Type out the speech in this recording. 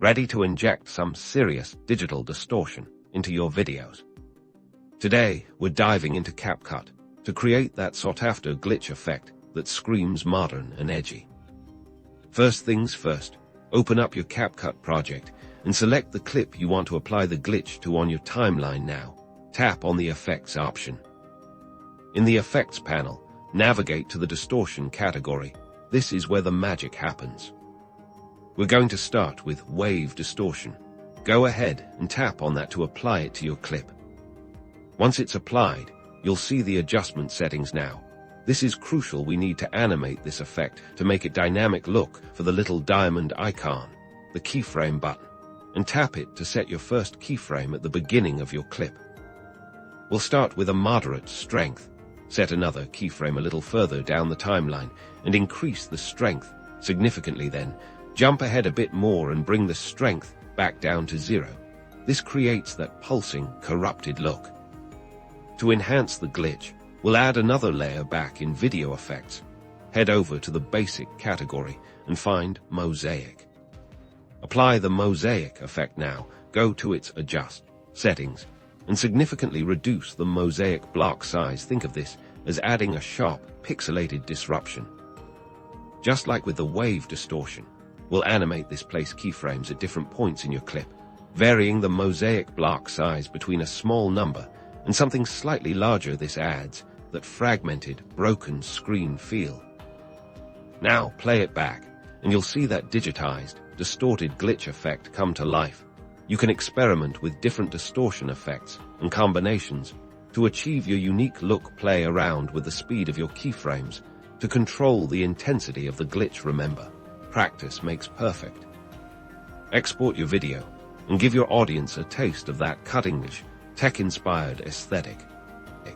ready to inject some serious digital distortion into your videos. Today, we're diving into Capcut to create that sought-after glitch effect that screams modern and edgy. First things first, open up your Capcut project and select the clip you want to apply the glitch to on your timeline now. Tap on the Effects option. In the Effects panel, navigate to the Distortion category. This is where the magic happens. We're going to start with Wave Distortion. Go ahead and tap on that to apply it to your clip. Once it's applied, you'll see the adjustment settings now. This is crucial. We need to animate this effect to make it dynamic. Look for the little diamond icon, the keyframe button, and tap it to set your first keyframe at the beginning of your clip. We'll start with a moderate strength. Set another keyframe a little further down the timeline and increase the strength significantly. Then jump ahead a bit more and bring the strength back down to 0. This creates that pulsing, corrupted look. To enhance the glitch, we'll add another layer back in Video Effects. Head over to the Basic category and find Mosaic. Apply the Mosaic effect now. Go to its Adjust, Settings, and significantly reduce the mosaic block size. Think of this as adding a sharp, pixelated disruption. Just like with the Wave Distortion, we'll animate this. Place keyframes at different points in your clip, varying the mosaic block size between a small number and something slightly larger. This adds that fragmented, broken screen feel. Now play it back, and you'll see that digitized, distorted glitch effect come to life. You can experiment with different distortion effects and combinations to achieve your unique look. Play around with the speed of your keyframes to control the intensity of the glitch. Remember, practice makes perfect. Export your video and give your audience a taste of that cutting-edge, tech-inspired aesthetic.